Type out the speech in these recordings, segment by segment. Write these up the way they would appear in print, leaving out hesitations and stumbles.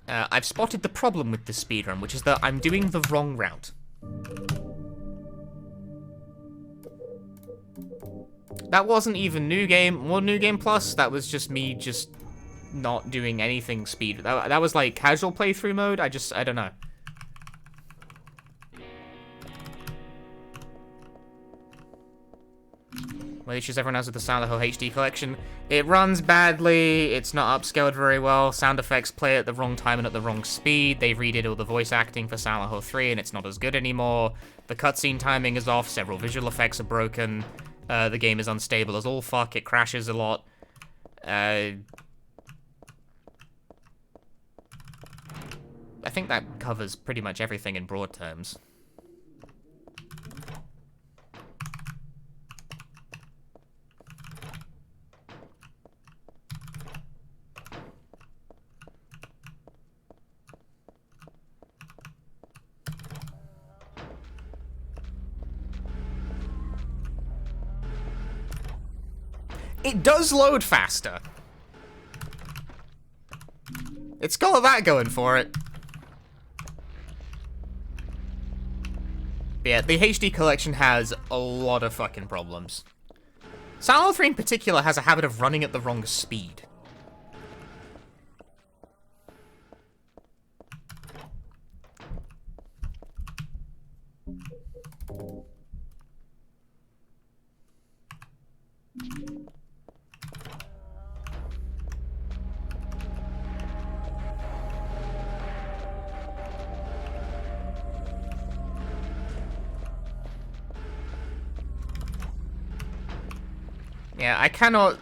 I've spotted the problem with this speedrun, which is that I'm doing the wrong route. That wasn't even New Game or New Game Plus, that was just me just not doing anything speed. That was like casual playthrough mode, I don't know. What issues everyone has with the Silent Hill HD collection? It runs badly, it's not upscaled very well, sound effects play at the wrong time and at the wrong speed, they redid all the voice acting for Silent Hill 3 and it's not as good anymore, the cutscene timing is off, several visual effects are broken, the game is unstable as all fuck, it crashes a lot. I think that covers pretty much everything in broad terms. It does load faster. It's got that going for it. But yeah, the HD collection has a lot of fucking problems. Silent Hill 3 in particular has a habit of running at the wrong speed. Yeah, I cannot...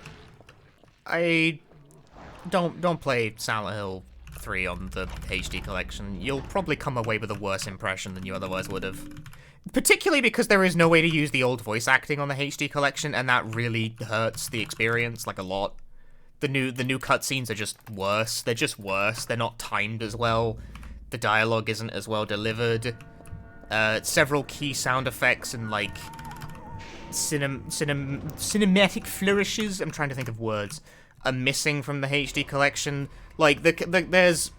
Don't play Silent Hill 3 on the HD collection. You'll probably come away with a worse impression than you otherwise would have. Particularly because there is no way to use the old voice acting on the HD collection, and that really hurts the experience, like, a lot. The new cutscenes are just worse. They're just worse. They're not timed as well. The dialogue isn't as well delivered. Several key sound effects and, like... cinematic flourishes, I'm trying to think of words, are missing from the HD collection. Like, there's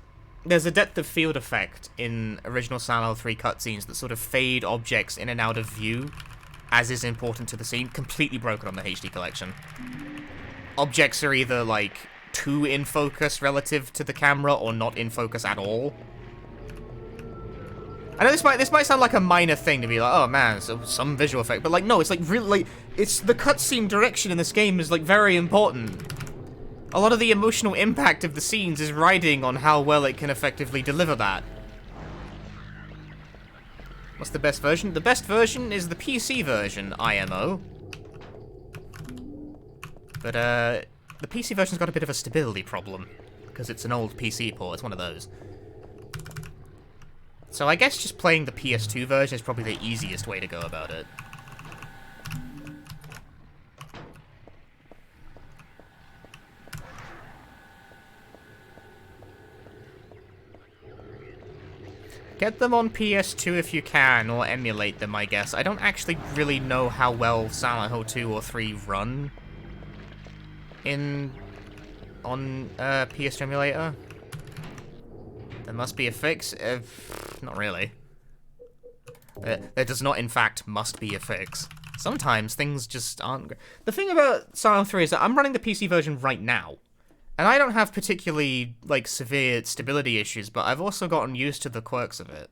a depth of field effect in original Silent Hill 3 cutscenes that sort of fade objects in and out of view, as is important to the scene, completely broken on the HD collection. Objects are either, like, too in focus relative to the camera, or not in focus at all. I know this might sound like a minor thing to be like, oh man, so some visual effect, but like, no, it's like really, like, it's the cutscene direction in this game is like very important. A lot of the emotional impact of the scenes is riding on how well it can effectively deliver that. What's the best version? The best version is the PC version, IMO. But the PC version's got a bit of a stability problem because it's an old PC port. It's one of those. So I guess just playing the PS2 version is probably the easiest way to go about it. Get them on PS2 if you can, or emulate them, I guess. I don't actually really know how well Silent Hill 2 or 3 run on PS2 emulator. There must be a fix. Not really. There does not, in fact, must be a fix. Sometimes things just aren't... The thing about Silent Hill 3 is that I'm running the PC version right now. And I don't have particularly, like, severe stability issues, but I've also gotten used to the quirks of it.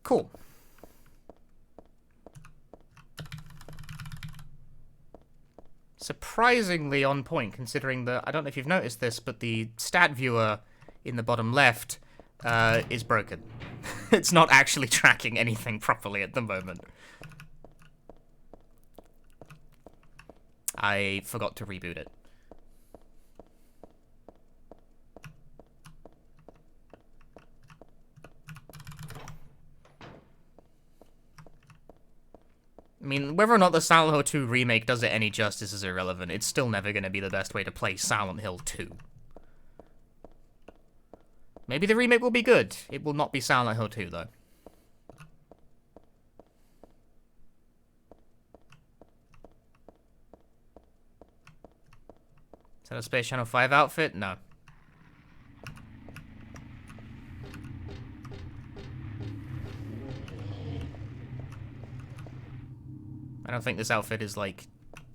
Cool. Surprisingly on point, considering that, I don't know if you've noticed this, but the stat viewer in the bottom left is broken. It's not actually tracking anything properly at the moment. I forgot to reboot it. I mean, whether or not the Silent Hill 2 remake does it any justice is irrelevant. It's still never going to be the best way to play Silent Hill 2. Maybe the remake will be good. It will not be Silent Hill 2, though. Is that a Space Channel 5 outfit? No. I don't think this outfit is, like,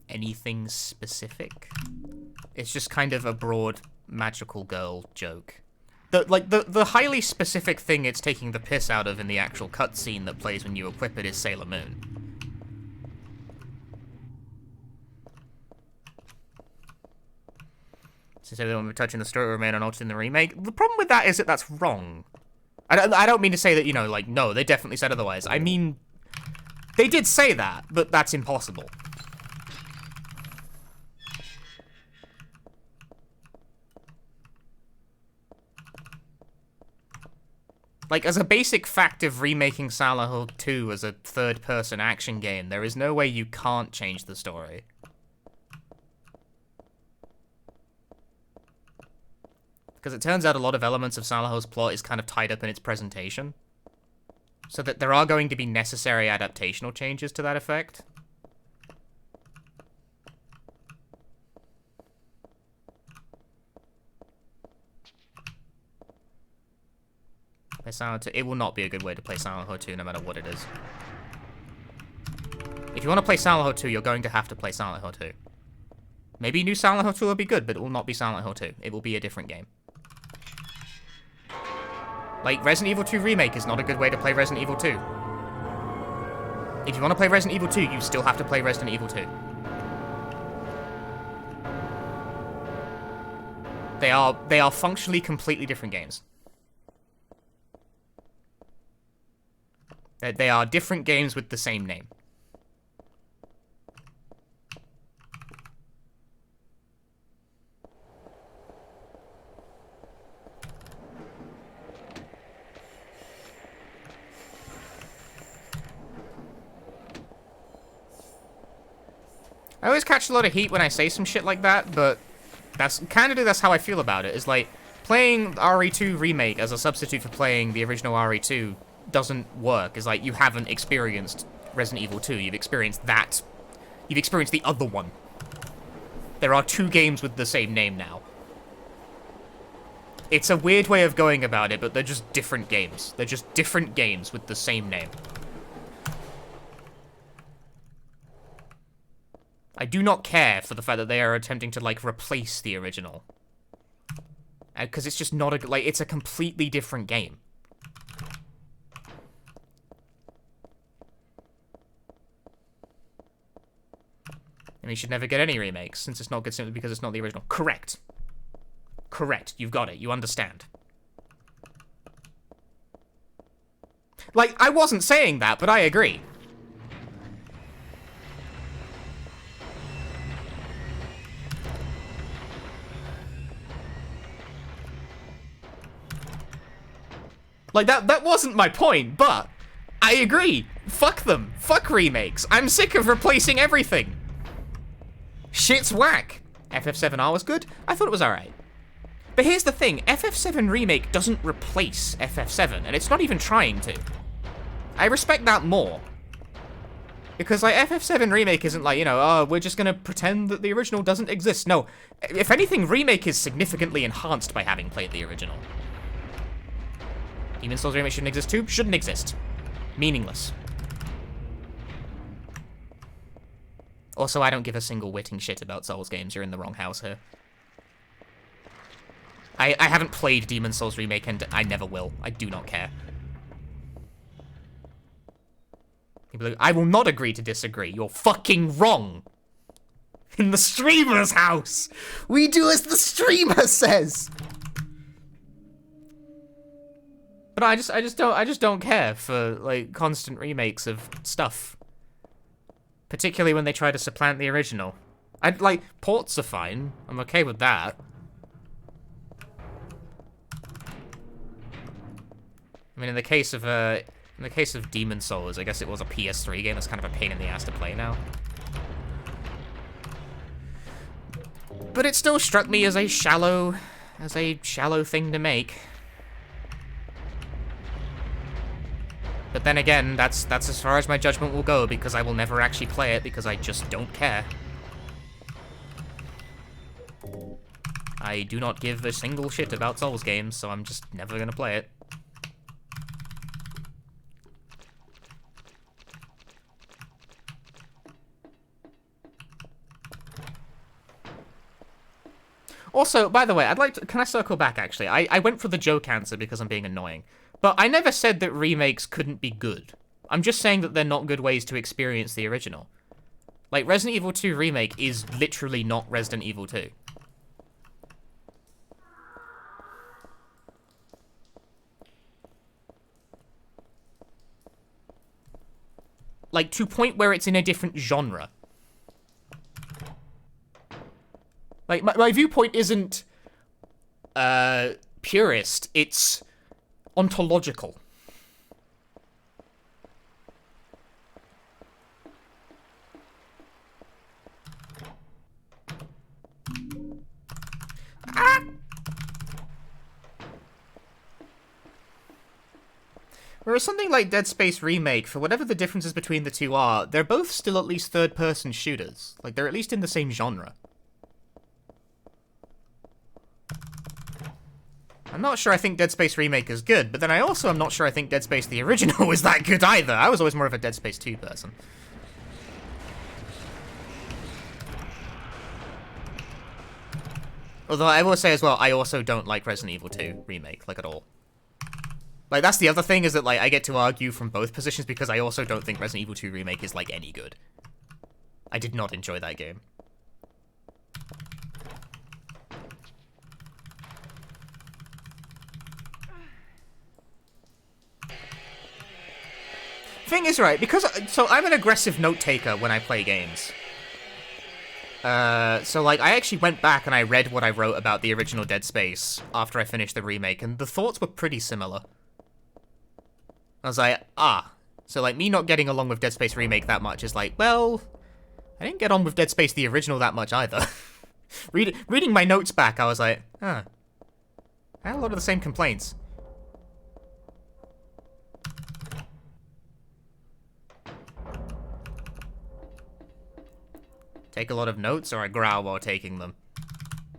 anything specific. It's just kind of a broad magical girl joke. The highly specific thing it's taking the piss out of in the actual cutscene that plays when you equip it is Sailor Moon. Since everyone we're touching the story remain unaltered in the remake. The problem with that is that that's wrong. I don't mean to say that, you know, like, no, they definitely said otherwise. I mean, they did say that, but that's impossible. Like, as a basic fact of remaking Silent Hill 2 as a third-person action game, there is no way you can't change the story. Because it turns out a lot of elements of Silent Hill's plot is kind of tied up in its presentation. So that there are going to be necessary adaptational changes to that effect. Play Silent Hill 2. It will not be a good way to play Silent Hill 2 no matter what it is. If you want to play Silent Hill 2, you're going to have to play Silent Hill 2. Maybe new Silent Hill 2 will be good, but it will not be Silent Hill 2. It will be a different game. Like, Resident Evil 2 Remake is not a good way to play Resident Evil 2. If you want to play Resident Evil 2, you still have to play Resident Evil 2. They are functionally completely different games. They are different games with the same name. I always catch a lot of heat when I say some shit like that, but that's how I feel about it. Is like, playing RE2 Remake as a substitute for playing the original RE2 doesn't work. It's like, you haven't experienced Resident Evil 2. You've experienced that. You've experienced the other one. There are two games with the same name now. It's a weird way of going about it, but they're just different games. They're just different games with the same name. I do not care for the fact that they are attempting to, like, replace the original. Because it's just not a, like, it's a completely different game. And you should never get any remakes, since it's not good simply because it's not the original. Correct. Correct. You've got it. You understand. Like, I wasn't saying that, but I agree. Like, that wasn't my point, but I agree. Fuck them. Fuck remakes. I'm sick of replacing everything. Shit's whack. FF7R was good. I thought it was alright. But here's the thing. FF7 Remake doesn't replace FF7, and it's not even trying to. I respect that more. Because, like, FF7 Remake isn't like, you know, oh, we're just gonna pretend that the original doesn't exist. No. If anything, Remake is significantly enhanced by having played the original. Demon's Souls Remake shouldn't exist too? Shouldn't exist. Meaningless. Also, I don't give a single whitting shit about Souls games. You're in the wrong house here. I haven't played Demon's Souls Remake, and I never will. I do not care. I will not agree to disagree. You're fucking wrong. In the streamer's house, we do as the streamer says. But I just don't care for like constant remakes of stuff. Particularly when they try to supplant the original. I'd like ports are fine. I'm okay with that. I mean, in the case of Demon Souls, I guess it was a PS3 game. That's kind of a pain in the ass to play now. But it still struck me as a shallow thing to make. But then again, that's as far as my judgment will go, because I will never actually play it, because I just don't care. I do not give a single shit about Souls games, so I'm just never gonna play it. Also, by the way, can I circle back, actually? I went for the joke answer because I'm being annoying. But I never said that remakes couldn't be good. I'm just saying that they're not good ways to experience the original. Like, Resident Evil 2 Remake is literally not Resident Evil 2. Like, to point where it's in a different genre. Like, my viewpoint isn't, purist, it's ontological. Ah! Whereas something like Dead Space Remake, for whatever the differences between the two are, they're both still at least third-person shooters. Like, they're at least in the same genre. I'm not sure I think Dead Space Remake is good, but then I also am not sure I think Dead Space the original is that good either. I was always more of a Dead Space 2 person. Although I will say as well, I also don't like Resident Evil 2 Remake, like, at all. Like, that's the other thing, is that, like, I get to argue from both positions because I also don't think Resident Evil 2 Remake is, like, any good. I did not enjoy that game. Thing is, right, because, so I'm an aggressive note-taker when I play games. So, like, I actually went back and I read what I wrote about the original Dead Space after I finished the remake, and the thoughts were pretty similar. I was like, ah. So, like, me not getting along with Dead Space Remake that much is like, well, I didn't get on with Dead Space the original that much either. Reading my notes back, I was like, huh. I had a lot of the same complaints. Take a lot of notes, or I growl while taking them?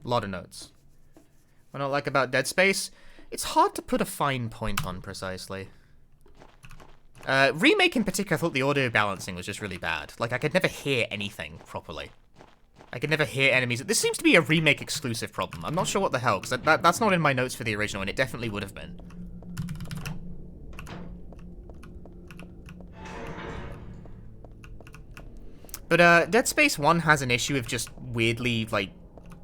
A lot of notes. What I don't like about Dead Space? It's hard to put a fine point on precisely. Remake in particular, I thought the audio balancing was just really bad. Like, I could never hear anything properly. I could never hear enemies. This seems to be a remake exclusive problem. I'm not sure what the hell, because that's not in my notes for the original, and it definitely would have been. But, Dead Space 1 has an issue of just weirdly, like,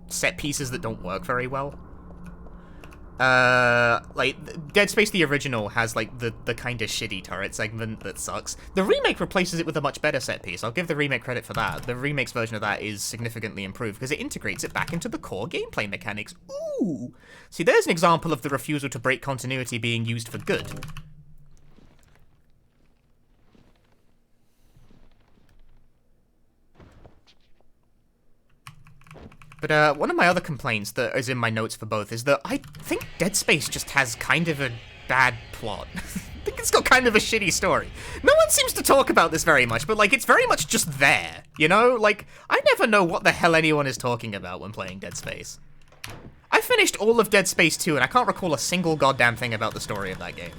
set pieces that don't work very well. Like, Dead Space the original has, like, the kind of shitty turret segment that sucks. The remake replaces it with a much better set piece. I'll give the remake credit for that. The remake's version of that is significantly improved because it integrates it back into the core gameplay mechanics. Ooh! See, there's an example of the refusal to break continuity being used for good. But, one of my other complaints that is in my notes for both is that I think Dead Space just has kind of a bad plot. I think it's got kind of a shitty story. No one seems to talk about this very much, but, like, it's very much just there, you know? Like, I never know what the hell anyone is talking about when playing Dead Space. I finished all of Dead Space 2, and I can't recall a single goddamn thing about the story of that game.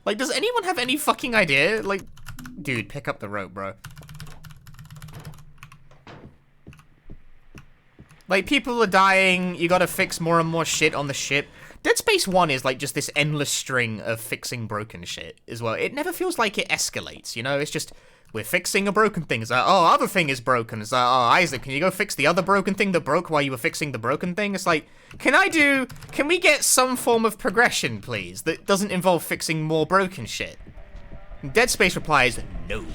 Like, does anyone have any fucking idea? Like, dude, pick up the rope, bro. Like, people are dying, you gotta fix more and more shit on the ship. Dead Space 1 is like just this endless string of fixing broken shit as well. It never feels like it escalates, you know? It's just, we're fixing a broken thing. It's like, oh, other thing is broken. It's like, oh, Isaac, can you go fix the other broken thing that broke while you were fixing the broken thing? It's like, can we get some form of progression, please, that doesn't involve fixing more broken shit? Dead Space replies, no.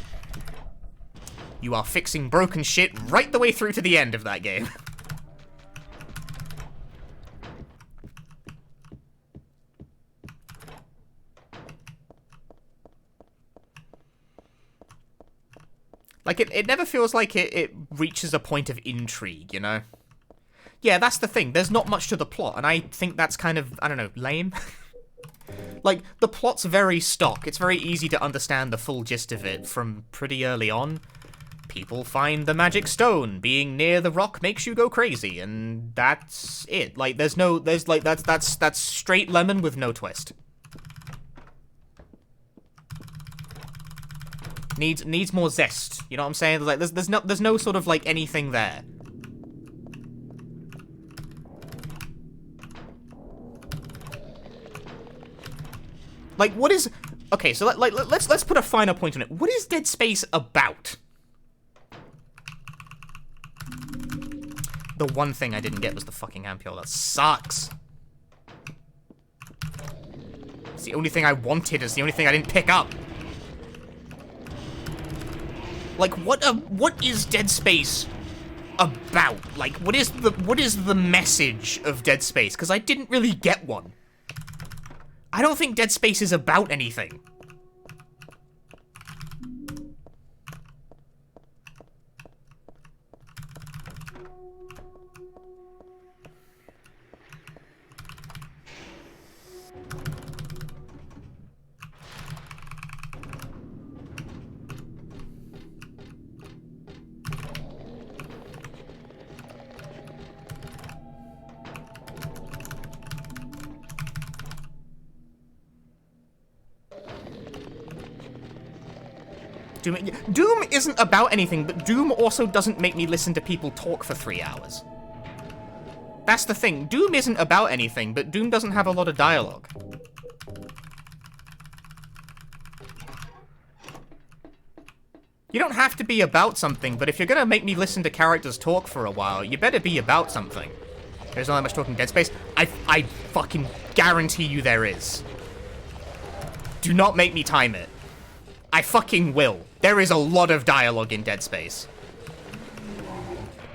You are fixing broken shit right the way through to the end of that game. Like, it never feels like it reaches a point of intrigue, you know? Yeah, that's the thing. There's not much to the plot, and I think that's kind of, I don't know, lame? Like, the plot's very stock. It's very easy to understand the full gist of it from pretty early on. People find the magic stone. Being near the rock makes you go crazy, and that's it. Like, that's straight lemon with no twist. Needs more zest. You know what I'm saying? Like, there's no sort of like anything there. Like, what is? Okay, so let's put a finer point on it. What is Dead Space about? The one thing I didn't get was the fucking ampule. That sucks. It's the only thing I wanted. It's the only thing I didn't pick up. Like, what is Dead Space about? Like, what is the message of Dead Space? Because I didn't really get one. I don't think Dead Space is about anything. Doom isn't about anything, but Doom also doesn't make me listen to people talk for 3 hours. That's the thing. Doom isn't about anything, but Doom doesn't have a lot of dialogue. You don't have to be about something, but if you're gonna make me listen to characters talk for a while, you better be about something. There's not that much talking Dead Space. I fucking guarantee you there is. Do not make me time it. I fucking will. There is a lot of dialogue in Dead Space.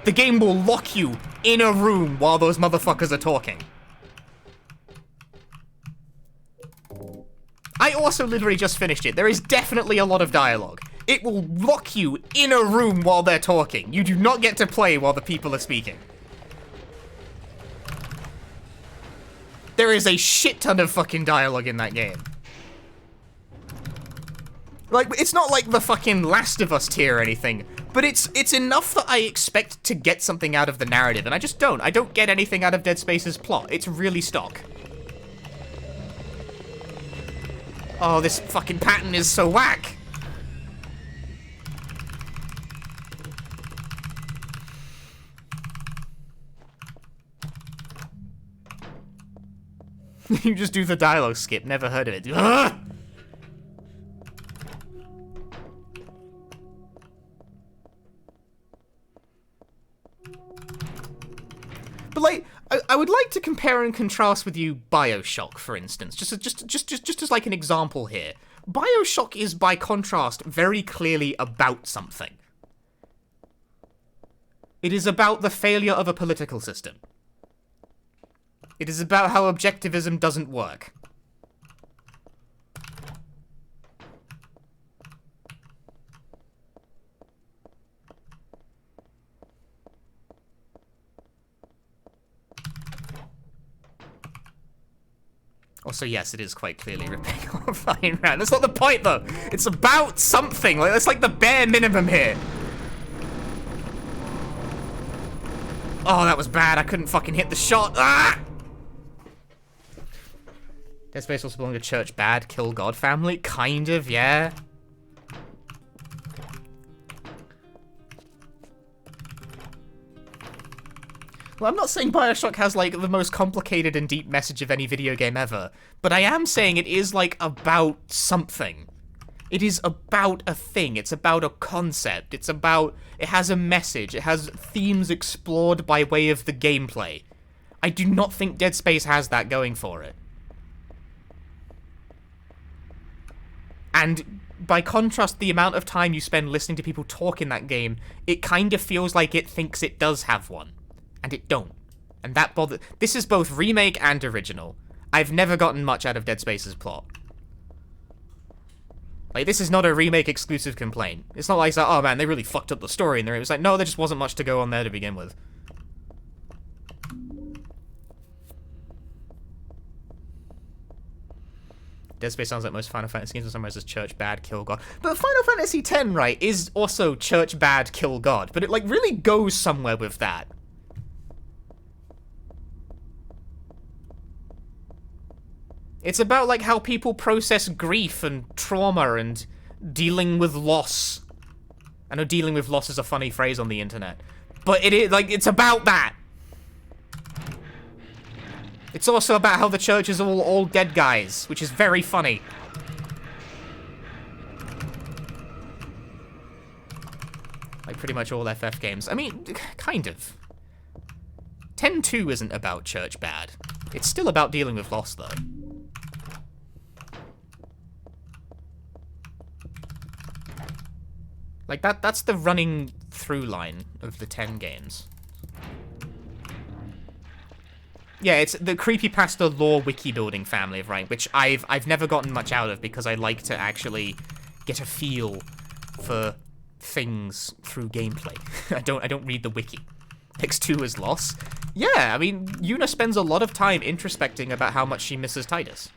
The game will lock you in a room while those motherfuckers are talking. I also literally just finished it. There is definitely a lot of dialogue. It will lock you in a room while they're talking. You do not get to play while the people are speaking. There is a shit ton of fucking dialogue in that game. Like, it's not like the fucking Last of Us tier or anything, but it's enough that I expect to get something out of the narrative, and I just don't. I don't get anything out of Dead Space's plot. It's really stock. Oh, this fucking pattern is so whack. You just do the dialogue skip. Never heard of it. Ugh! But like, I would like to compare and contrast with you BioShock, for instance, just as like an example here. BioShock is, by contrast, very clearly about something. It is about the failure of a political system. It is about how objectivism doesn't work. Also, yes, it is quite clearly ripping off Ayn Rand. That's not the point, though. It's about something. Like, that's like the bare minimum here. Oh, that was bad. I couldn't fucking hit the shot. Ah! Dead Space also belong to Church Bad, Kill God family? Kind of, yeah. Well, I'm not saying Bioshock has, like, the most complicated and deep message of any video game ever, but I am saying it is, like, about something. It is about a thing. It's about a concept. It's about... It has a message. It has themes explored by way of the gameplay. I do not think Dead Space has that going for it. And by contrast, the amount of time you spend listening to people talk in that game, it kind of feels like it thinks it does have one. And it don't. And that bothers... This is both remake and original. I've never gotten much out of Dead Space's plot. Like, this is not a remake exclusive complaint. It's not like, it's like, oh man, they really fucked up the story in there. It was like, no, there just wasn't much to go on there to begin with. Dead Space sounds like most Final Fantasy games in some ways as church bad, kill God. But Final Fantasy X, right, is also church bad, kill God. But it, like, really goes somewhere with that. It's about, like, how people process grief and trauma and dealing with loss. I know dealing with loss is a funny phrase on the internet. But it is, like, it's about that. It's also about how the church is all dead guys, which is very funny. Like, pretty much all FF games. I mean, kind of. 10-2 isn't about church bad. It's still about dealing with loss, though. Like, that's the running through line of the 10 games. Yeah, it's the creepypasta lore wiki building family of rank, which I've never gotten much out of because I like to actually get a feel for things through gameplay. I don't read the wiki. X2 is loss. Yeah, I mean, Yuna spends a lot of time introspecting about how much she misses Titus.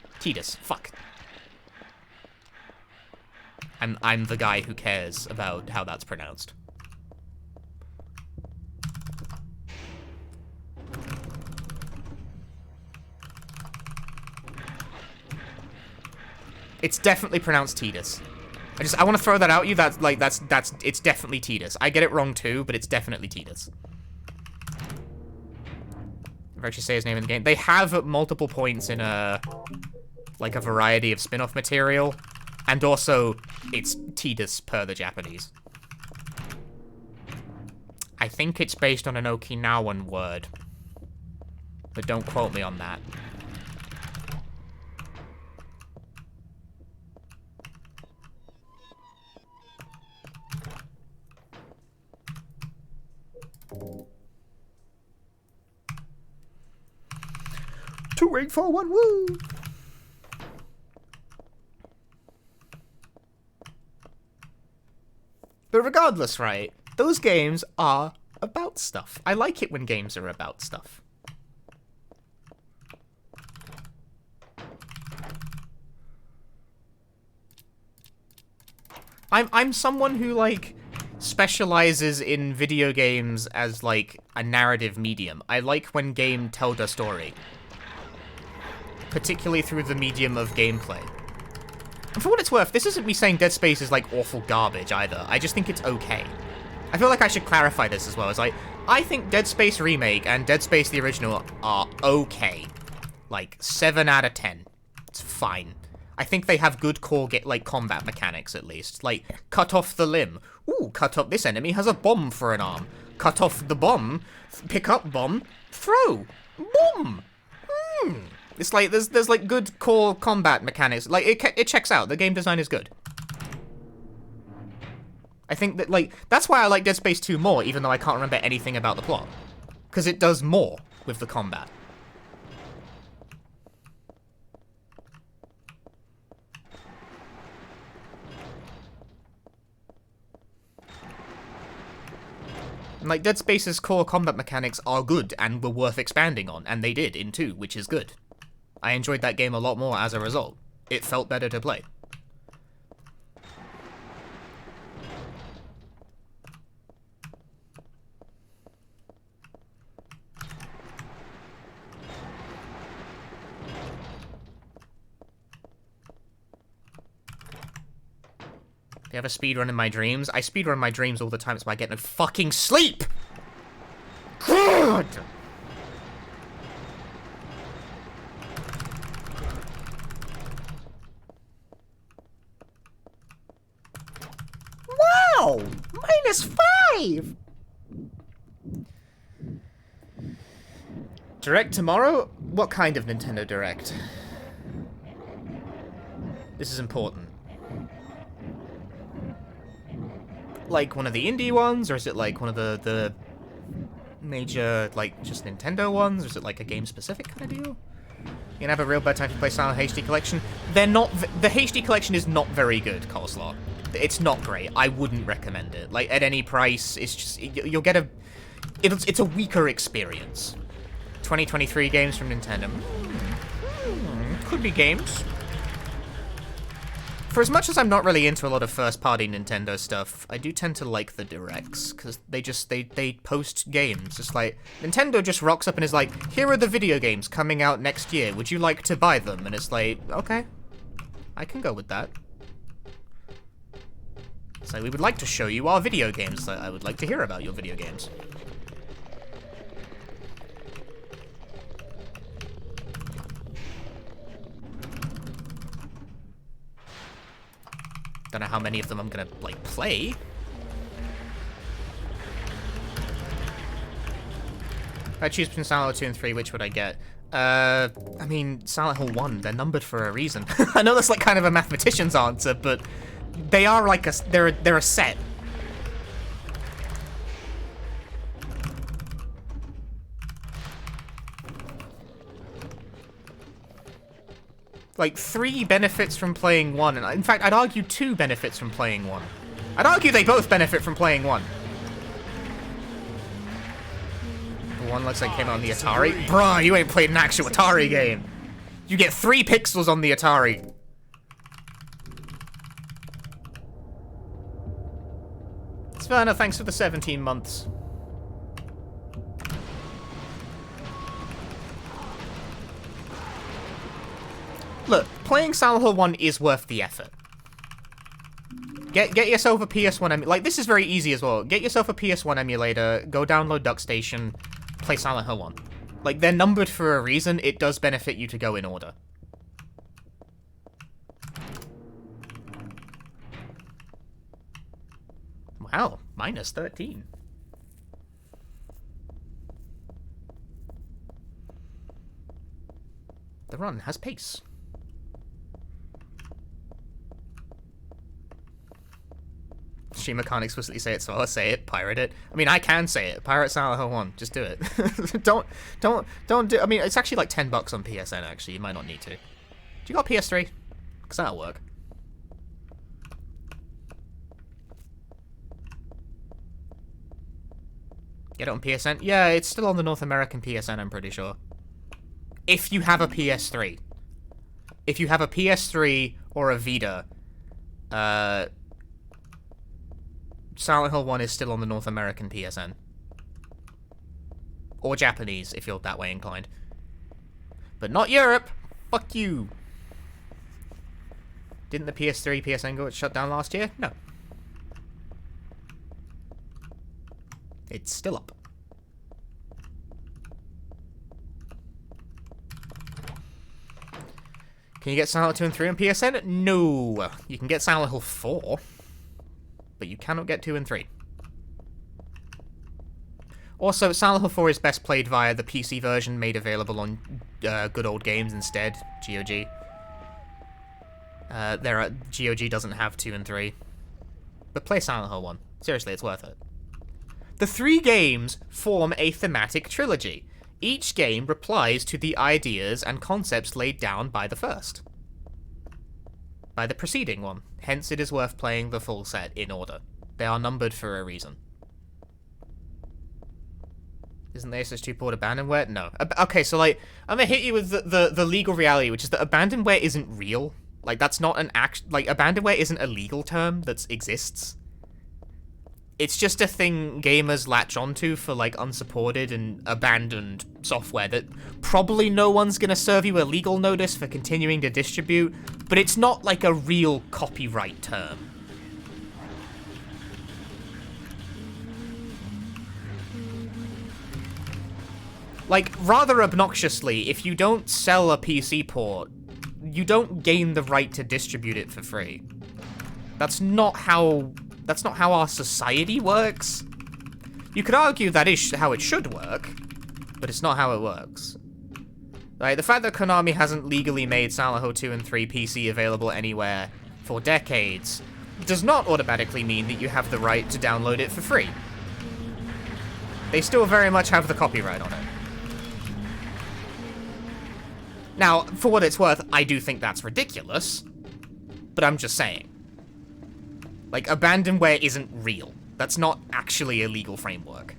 Fuck. I'm the guy who cares about how that's pronounced. It's definitely pronounced Titus. I want to throw that out at you. It's definitely Titus. I get it wrong too, but it's definitely Titus. If I actually say his name in the game. They have at multiple points in a variety of spin-off material. And also, it's Titus per the Japanese. I think it's based on an Okinawan word. But don't quote me on that. Two ring for one, woo! But regardless, right, those games are about stuff. I like it when games are about stuff. I'm someone who, like, specializes in video games as, like, a narrative medium. I like when game tells a story. Particularly through the medium of gameplay. And for what it's worth, this isn't me saying Dead Space is, like, awful garbage, either. I just think it's okay. I feel like I should clarify this as well. It's like, I think Dead Space Remake and Dead Space the original are okay. Like, 7 out of 10. It's fine. I think they have good core, combat mechanics, at least. Like, cut off the limb. Ooh, cut off this enemy has a bomb for an arm. Cut off the bomb. Pick up bomb. Throw. Boom. It's like, there's like, good core combat mechanics. Like, it checks out. The game design is good. I think that, like, that's why I like Dead Space 2 more, even though I can't remember anything about the plot. Because it does more with the combat. And, like, Dead Space's core combat mechanics are good and were worth expanding on, and they did in 2, which is good. I enjoyed that game a lot more as a result. It felt better to play. Do you have a speedrun in my dreams? I speedrun my dreams all the time, so I get no fucking sleep! God! Wow! -5! Direct tomorrow? What kind of Nintendo Direct? This is important. Like one of the indie ones, or is it like one of the major, like, just Nintendo ones, or is it like a game-specific kind of deal? You can have a real bad time to play Silent Hill HD Collection. They're not... The HD Collection is not very good, Coleslaw. It's not great. I wouldn't recommend it. Like, at any price, it's just... You'll get a... It's a weaker experience. 2023 games from Nintendo. Could be games. For as much as I'm not really into a lot of first-party Nintendo stuff, I do tend to like the Directs, because they post games. It's like, Nintendo just rocks up and is like, here are the video games coming out next year, would you like to buy them? And it's like, okay, I can go with that. It's like, we would like to show you our video games. I would like to hear about your video games. Don't know how many of them I'm gonna, like, play. If I choose between Silent Hill 2 and 3, which would I get? I mean, Silent Hill 1, they're numbered for a reason. I know that's, like, kind of a mathematician's answer, but they are, like, they're a set. Like, 3 benefits from playing 1, and in fact, I'd argue 2 benefits from playing 1. I'd argue they both benefit from playing 1. The one looks like it came out on the Atari. Bruh, you ain't played an actual Atari game. You get 3 pixels on the Atari. Sverna, thanks for the 17 months. Look, playing Silent Hill 1 is worth the effort. Get yourself a PS1 emulator. Like, this is very easy as well. Get yourself a PS1 emulator, go download DuckStation, play Silent Hill 1. Like, they're numbered for a reason. It does benefit you to go in order. Wow, -13. The run has pace. Streamer can't explicitly say it, so I'll say it. Pirate it. I mean, I can say it. Pirate Silent Hill 1. Just do it. don't do... I mean, it's actually like $10 on PSN, actually. You might not need to. Do you got PS3? Because that'll work. Get it on PSN? Yeah, it's still on the North American PSN, I'm pretty sure. If you have a PS3. If you have a PS3 or a Vita, Silent Hill 1 is still on the North American PSN. Or Japanese, if you're that way inclined. But not Europe! Fuck you! Didn't the PS3 PSN go shut down last year? No. It's still up. Can you get Silent Hill 2 and 3 on PSN? No. You can get Silent Hill 4. But you cannot get 2 and 3. Also, Silent Hill 4 is best played via the PC version made available on Good Old Games instead, GOG. GOG doesn't have 2 and 3. But play Silent Hill 1. Seriously, it's worth it. The 3 games form a thematic trilogy. Each game replies to the ideas and concepts laid down by the first. By the preceding one. Hence, it is worth playing the full set in order. They are numbered for a reason. Isn't the SH3 port Abandonware? No. Okay, so, like, I'm gonna hit you with the legal reality, which is that Abandonware isn't real. Like, that's not an like, Abandonware isn't a legal term that exists. It's just a thing gamers latch onto for, like, unsupported and abandoned software that probably no one's gonna serve you a legal notice for continuing to distribute, but it's not, like, a real copyright term. Like, rather obnoxiously, if you don't sell a PC port, you don't gain the right to distribute it for free. That's not how That's not how our society works. You could argue that is how it should work, but it's not how it works. Like, the fact that Konami hasn't legally made Silent Hill 2 and 3 PC available anywhere for decades does not automatically mean that you have the right to download it for free. They still very much have the copyright on it. Now, for what it's worth, I do think that's ridiculous, but I'm just saying. Like, Abandonware isn't real. That's not actually a legal framework.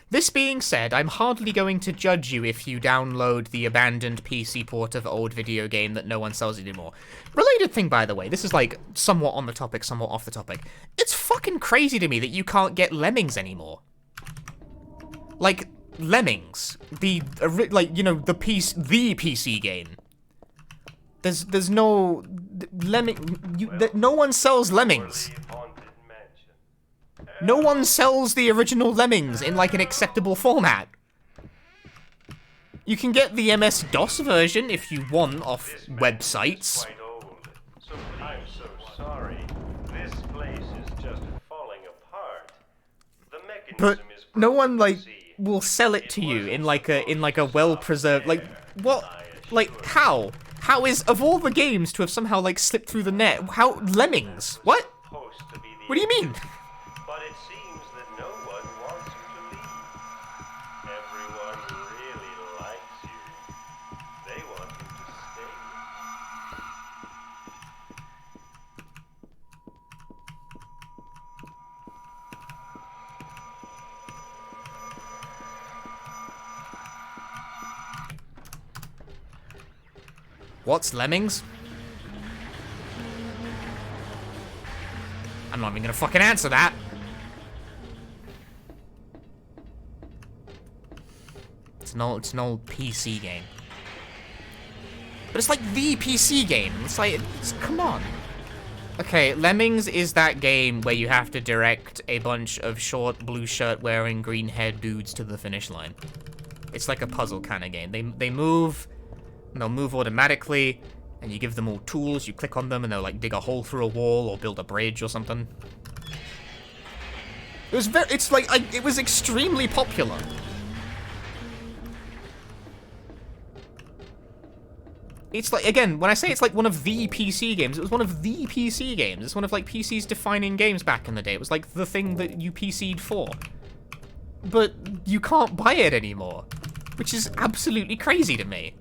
This being said, I'm hardly going to judge you if you download the abandoned PC port of an old video game that no one sells anymore. Related thing, by the way, this is like somewhat on the topic, somewhat off the topic. It's fucking crazy to me that you can't get Lemmings anymore. Like, Lemmings. Like, you know, the PC game. There's no... no one sells Lemmings. No one sells the original Lemmings in, like, an acceptable format. You can get the MS-DOS version if you want off websites. I'm so sorry. This place is just falling apart. The mechanism But is no one, like, will sell it to you in, like, a well-preserved... Like, what? Like, how? How is, of all the games to have somehow, like, slipped through the net, how... Lemmings? What? What do you mean? But it seems that no one wants you to leave. Everyone really likes you. They want you to stay. What's Lemmings? I'm not even gonna fucking answer that. It's an old PC game. But it's like the PC game. It's like, come on. Okay, Lemmings is that game where you have to direct a bunch of short, blue shirt wearing, green haired dudes to the finish line. It's like a puzzle kind of game. They move, and they'll move automatically, and you give them all tools, you click on them, and they'll like dig a hole through a wall or build a bridge or something. It was extremely popular. It's like, again, when I say it's like one of the PC games, it was one of the PC games. It's one of like PC's defining games back in the day. It was like the thing that you PC'd for. But you can't buy it anymore, which is absolutely crazy to me.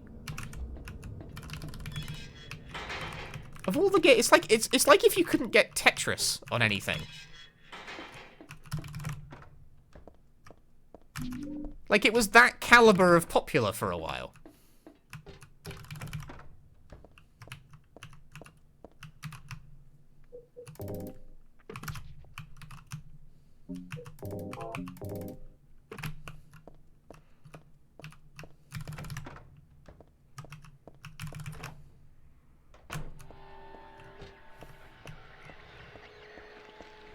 Of all the games, it's like if you couldn't get Tetris on anything. Like, it was that caliber of popular for a while.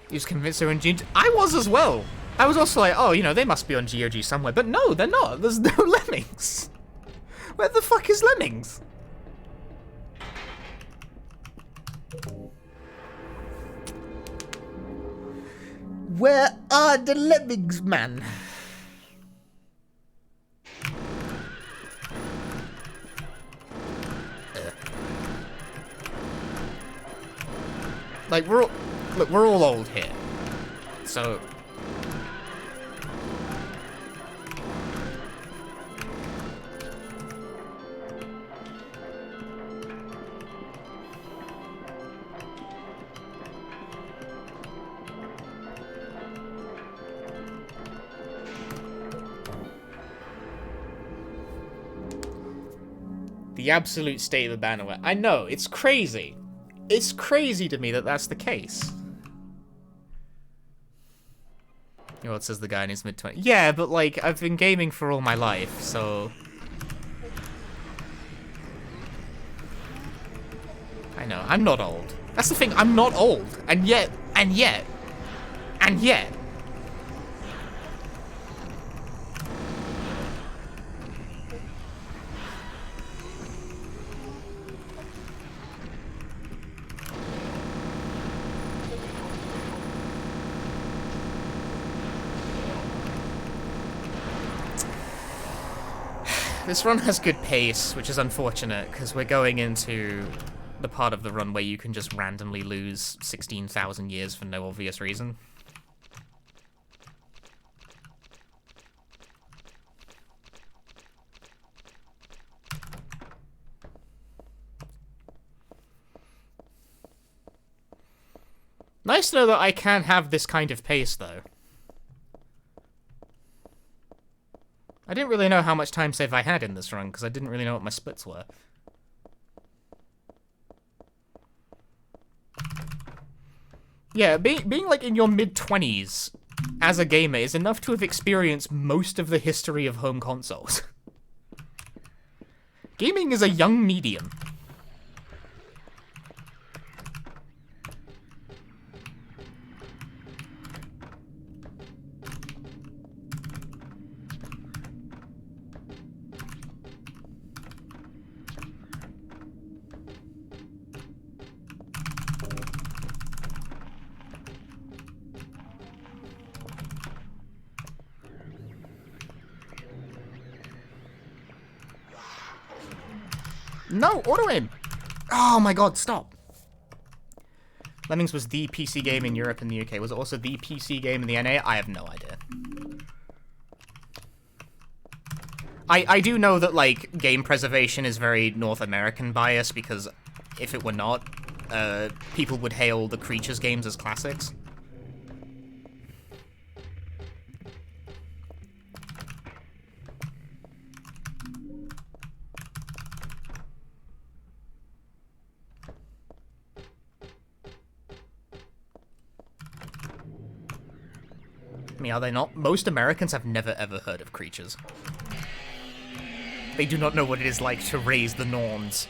You was convinced they were on GOG. I was as well. I was also like, oh, you know, they must be on GOG somewhere. But no, they're not. There's no Lemmings. Where the fuck is Lemmings? Where are the Lemmings, man? Like, we're all old here. So... The absolute state of Abandonware. I know, it's crazy. It's crazy to me that that's the case. You know what says the guy in his mid-20s? Yeah, but like, I've been gaming for all my life, so... I know, I'm not old. That's the thing, I'm not old, and yet. This run has good pace, which is unfortunate, because we're going into the part of the run where you can just randomly lose 16,000 years for no obvious reason. Nice to know that I can have this kind of pace, though. I didn't really know how much time save I had in this run, because I didn't really know what my splits were. Yeah, being like in your mid-20s as a gamer is enough to have experienced most of the history of home consoles. Gaming is a young medium. No, auto aim! Oh my god, stop. Lemmings was the PC game in Europe and the UK. Was it also the PC game in the NA? I have no idea. I do know that, like, game preservation is very North American bias, because if it were not, people would hail the Creatures games as classics. I mean, are they not? Most Americans have never ever heard of Creatures. They do not know what it is like to raise the norms.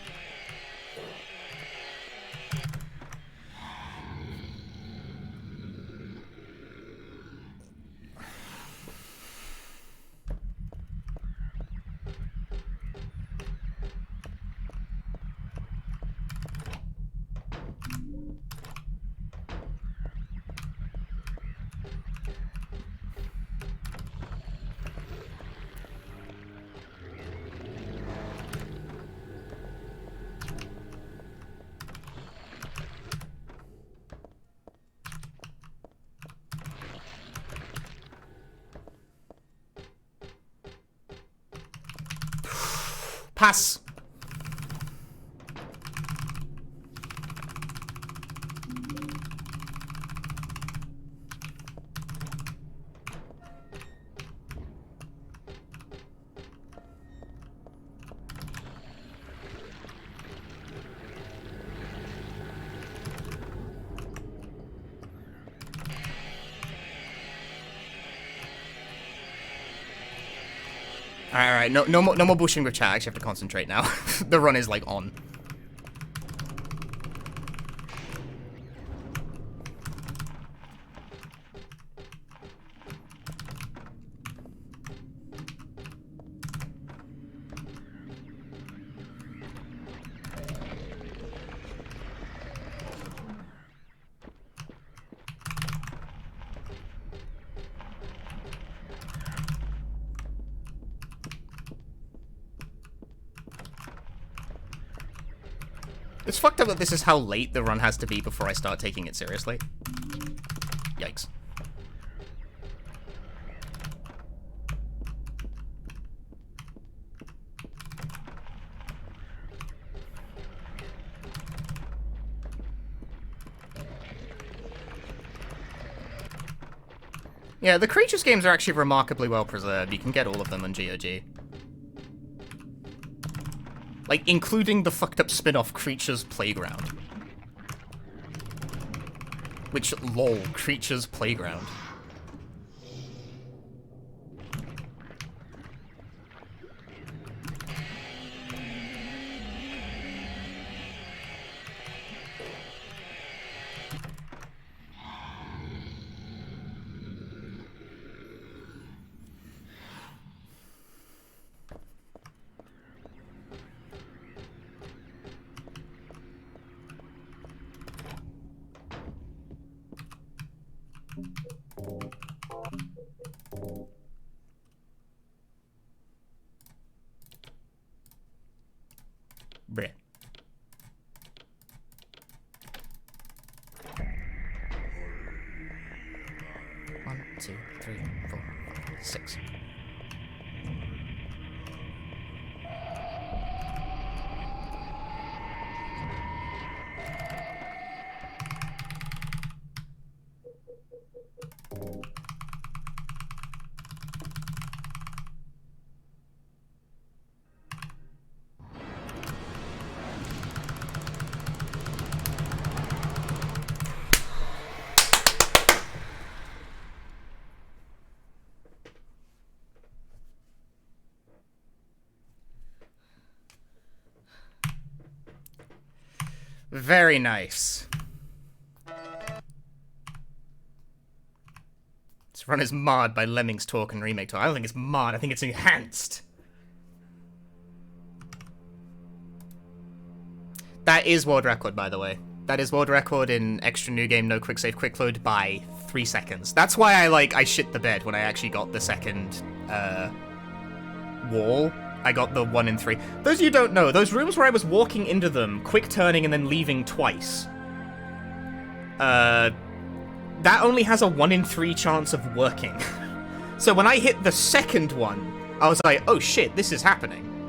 Pass. Alright, no more bushing with chat. I actually have to concentrate now. The run is, like, on. It's fucked up that this is how late the run has to be before I start taking it seriously. Yikes. Yeah, the Creatures games are actually remarkably well preserved. You can get all of them on GOG. Like, including the fucked up spin-off Creatures Playground. Which, lol, Creatures Playground. Bleh. One, two, three, 4, 5, 6. Very nice. This run is marred by Lemmings Talk and Remake Talk. I don't think it's marred, I think it's enhanced. That is world record, by the way. That is world record in extra new game, no quick save, quick load by 3 seconds. That's why I shit the bed when I actually got the second wall. I got the 1 in 3. Those of you who don't know, those rooms where I was walking into them, quick turning and then leaving twice. That only has a 1 in 3 chance of working. So when I hit the second one, I was like, oh shit, this is happening.